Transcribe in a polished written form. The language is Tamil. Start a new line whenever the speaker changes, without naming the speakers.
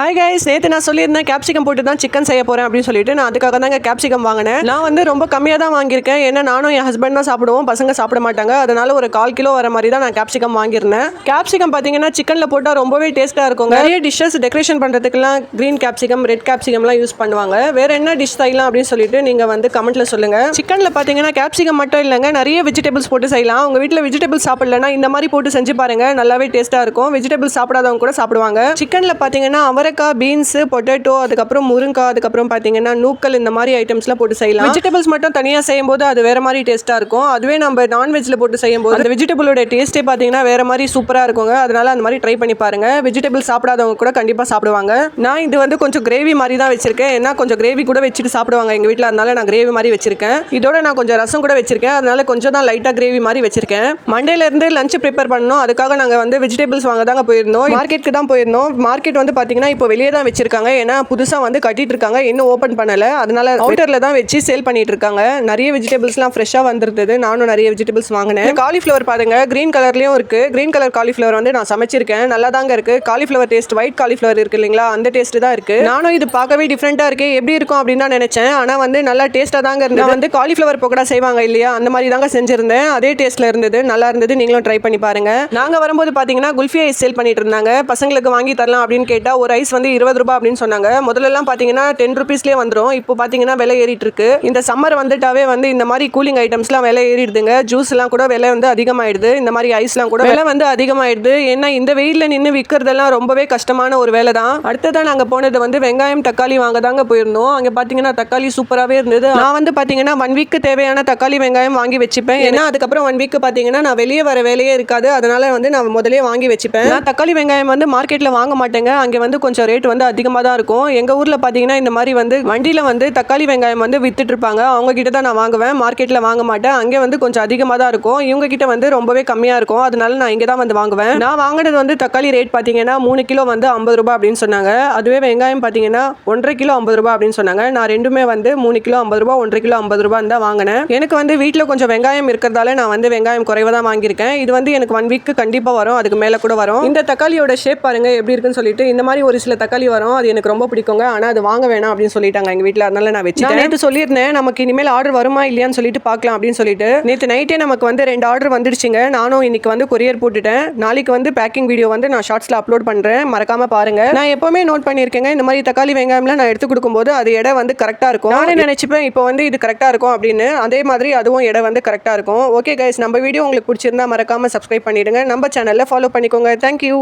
ஹாய் கைஸ், நேற்று நான் சொல்லியிருந்தேன் கேப்சிகம் போட்டு தான் சிக்கன் செய்ய போகிறேன் அப்படின்னு சொல்லிட்டு நான் அதுக்காக தாங்க கேப்சிகம் வாங்கினேன். நான் வந்து ரொம்ப கம்மியாக தான் வாங்கியிருக்கேன். ஏன்னா நானும் என் ஹஸ்பண்ட் தான் சாப்பிடுவோம், பசங்க சாப்பிட மாட்டாங்க. அதனால ஒரு 1/4 கிலோ வர மாதிரி தான் நான் கேப்சிகம் வாங்கியிருந்தேன். கேப்சிகம் பார்த்தீங்கன்னா சிக்கனில் போட்டால் ரொம்பவே டேஸ்ட்டாக இருக்கும். நிறைய டிஷ்ஷஸ் டெக்கரேஷன் பண்ணுறதுக்குலாம் க்ரீன் கேப்சிகம், ரெட் கேப்சிகம்லாம் யூஸ் பண்ணுவாங்க. வேறு என்ன டிஷ் செய்யலாம் அப்படின்னு சொல்லிட்டு நீங்கள் வந்து கமெண்ட்டில் சொல்லுங்கள். சிக்கனில் பார்த்தீங்கன்னா கேப்சிகம் மட்டும் இல்லைங்க, நிறைய வெஜிடபிள்ஸ் போட்டு செய்யலாம். உங்கள் வீட்டில் வெஜிடபிள்ஸ் சாப்பிடலன்னா இந்த மாதிரி போட்டு செஞ்சு பாருங்கள், நல்லாவே டேஸ்ட்டாக இருக்கும். வெஜிடபிள்ஸ் சாப்பிடாதவங்க கூட சாப்பிடுவாங்க. சிக்கனில் பார்த்தீங்கன்னா அவரைக்காய், பீன்ஸ், பொட்டேட்டோ, அதுக்கப்புறம் முருங்காய், அதுக்கப்புறம் பார்த்தீங்கன்னா நூக்கல், இந்த மாதிரி ஐட்டம்ஸ்லாம் போட்டு செய்யலாம். வெஜிடபிள்ஸ் மட்டும் தனியாக செய்யும்போது அது வேற மாதிரி டேஸ்ட்டாக இருக்கும். அதுவே நம்ம நான்வெஜ்ல போட்டு செய்யும்போது அந்த வெஜிடபிளோட டேஸ்ட்டே பார்த்தீங்கன்னா வேற மாதிரி சூப்பராக இருக்குங்க. அதனால அந்த மாதிரி ட்ரை பண்ணி பாருங்க. வெஜிடபிள் சாப்பிடாதவங்க கூட கண்டிப்பாக சாப்பிடுவாங்க. நான் இது வந்து கொஞ்சம் கிரேவி மாதிரி தான் வச்சிருக்கேன். ஏன்னா கொஞ்சம் கிரேவி கூட வச்சுட்டு சாப்பிடுவாங்க எங்கள் வீட்டில். அதனால நான் கிரேவி மாதிரி வச்சிருக்கேன். இதோட நான் கொஞ்சம் ரசம் கூட வச்சிருக்கேன். அதனால கொஞ்சம் தான் லைட்டாக கிரேவி மாதிரி வச்சிருக்கேன். மண்டேலேருந்து லஞ்ச் ப்ரிப்பேர் பண்ணணும். அதுக்காக நாங்கள் வந்து வெஜிடபிள்ஸ் வாங்க தாங்க போயிருந்தோம். மார்க்கெட்டுக்கு தான் போயிருந்தோம். மார்க்கெட் வந்து பார்த்தீங்கன்னா இப்போ வெளியே தான் வச்சிருக்காங்க. ஏன்னா புதுசாக வந்து கட்டிட்டு இருக்காங்க, இன்னும் ஓப்பன் பண்ணல. அதனால அவுட்டரில் தான் வச்சு சேல் பண்ணிட்டு இருக்காங்க. நிறைய வெஜிடபிள்ஸ்லாம் ஃப்ரெஷ்ஷாக வந்துருந்தது. நானும் நிறைய வெஜிடபிள்ஸ் வாங்கினேன். காலிஃப்ளவர் பாருங்க, கிரீன் கலர்லயும் இருக்கு. கிரீன் கலர் காலிஃப்ளவர் வந்து நான் சமைச்சிருக்கேன், நல்லா தாங்க இருக்கு. காலிஃப்ளவர் டேஸ்ட், ஒயிட் காலிஃப்ளவர் இருக்கு இல்லைங்களா, அந்த டேஸ்ட் தான் இருக்கு. நானும் இது பார்க்கவே டிஃப்ரெண்டா இருக்கு, எப்படி இருக்கும் அப்படின்னு தான் நினைச்சேன். ஆனா வந்து நல்லா டேஸ்டா தாங்க இருந்தது. நான் வந்து காலிஃப்ளவர் பக்கோடா செய்வாங்க இல்லையா, அந்த மாதிரி தாங்க செஞ்சிருந்தேன். அதே டேஸ்ட்ல இருந்தது, நல்லா இருந்தது. நீங்களும் ட்ரை பண்ணி பாருங்க. நாங்க வரும்போது பாத்தீங்கன்னா குல்ஃபி ஐஸ் சேல் பண்ணிட்டு இருந்தாங்க. பசங்களுக்கு வாங்கி தரலாம் அப்படின்னு கேட்டா ஒரு ஐஸ் வந்து 20 ரூபாய் அப்படின்னு சொன்னாங்க. முதல்லலாம் பார்த்தீங்கன்னா 10 ருபீஸ்லேயே வந்துடும். இப்போ பார்த்தீங்கன்னா விலை ஏறிட்டு இருக்கு. இந்த சம்மர் வந்துட்டாவே வந்து இந்த மாதிரி கூலிங் ஐட்டம்ஸ்லாம் விலை ஏறிடுதுங்க. ஜூஸ்லாம் கூட விலை வந்து அதிகமாயிடுது. இந்த மாதிரி ஐஸ்லாம் கூட விலை வந்து அதிகமாயிடுது. ஏன்னா இந்த வெயிலில் நின்று விற்கிறதெல்லாம் ரொம்பவே கஷ்டமான ஒரு வேலை தான். அடுத்ததான் நாங்கள் போனது வந்து வெங்காயம், தக்காளி வாங்க தாங்க போயிருந்தோம். அங்கே பார்த்தீங்கன்னா தக்காளி சூப்பராகவே இருந்தது. நான் வந்து பார்த்தீங்கன்னா 1 வீக்கு தேவையான தக்காளி வெங்காயம் வாங்கி வச்சுப்பேன். ஏன்னா அதுக்கப்புறம் 1 வீக்கு பார்த்தீங்கன்னா நான் வெளியே வர வேலையே இருக்காது. அதனால வந்து நான் முதலே வாங்கி வச்சுப்பேன். நான் தக்காளி வெங்காயம் வந்து மார்க்கெட்டில் வாங்க மாட்டேங்க. அங்கே வந்து கொஞ்சம் ரேட் வந்து அதிகமாக தான் இருக்கும். எங்கள் ஊரில் பார்த்தீங்கன்னா இந்த மாதிரி வந்து வண்டியில் வந்து தக்காளி வெங்காயம் வந்து வித்துட்டு இருப்பாங்க. அவங்க கிட்ட தான் நான் வாங்குவேன், மார்க்கெட்டில் வாங்க மாட்டேன். அங்கே வந்து கொஞ்சம் அதிகமாக தான் இருக்கும், இவங்க கிட்ட வந்து ரொம்பவே கம்மியாக இருக்கும். அதனால நான் இங்கே தான் வந்து வாங்குவேன். நான் வாங்கினது வந்து தக்காளி ரேட் பார்த்தீங்கன்னா 3 கிலோ வந்து 50 ரூபாய் அப்படின்னு சொன்னாங்க. அதுவே வெங்காயம் பார்த்தீங்கன்னா 1.5 கிலோ 50 ரூபாய் அப்படின்னு சொன்னாங்க. நான் ரெண்டுமே வந்து 3 கிலோ 50 ரூபாய், 1.5 கிலோ 50 ரூபாய் தான் வாங்கினேன். எனக்கு வந்து வீட்டில் கொஞ்சம் வெங்காயம் இருக்கிறதால நான் வந்து வெங்காயம் குறைவாக தான் வாங்கியிருக்கேன். இது வந்து எனக்கு 1 வீக்கு கண்டிப்பாக வரும், அதுக்கு மேலே கூட வரும். இந்த தக்காளியோட ஷேப் பாருங்க எப்படி இருக்குன்னு சொல்லிட்டு. இந்த மாதிரி ஒரு சில தக்காளி வரும், அது எனக்கு ரொம்ப பிடிக்குங்க. ஆனால் அது வாங்க வேணாம் அப்படின்னு சொல்லிட்டாங்க எங்க வீட்டில். அதனால நான் வச்சுட்டேன். நேற்று சொல்லியிருந்தேன் நமக்கு இனிமேல் ஆர்டர் வருமா இல்லையான்னு சொல்லிட்டு பார்க்கலாம் அப்படின்னு சொல்லிட்டு. நேற்று நைட்டே நமக்கு வந்து 2 ஆர்டர் வந்துடுச்சுங்க. நானும் இன்னைக்கு வந்து கொரியர் போட்டுட்டேன். நாளைக்கு வந்து பேக்கிங் வீடியோ வந்து நான் ஷார்ட்ஸ்ல அப்லோட் பண்றேன், மறக்காம பாருங்க. நான் எப்பவுமே நோட் பண்ணியிருக்கேங்க, இந்த மாதிரி தக்காளி வெங்காயம்லாம் நான் எடுத்து கொடுக்கும்போது அது எடை வந்து கரெக்டாக இருக்கும். நானே நினைச்சுப்பேன் இப்போ வந்து இது கரெக்டாக இருக்கும் அப்படின்னு. அதே மாதிரி அதுவும் எடை வந்து கரெக்டாக இருக்கும். ஓகே கைஸ், நம்ம வீடியோ உங்களுக்கு பிடிச்சிருந்தா மறக்காம சப்ஸ்கிரைப் பண்ணிடுங்க. நம்ம சேனல்ல ஃபாலோ பண்ணிக்கோங்க. தேங்க்யூ.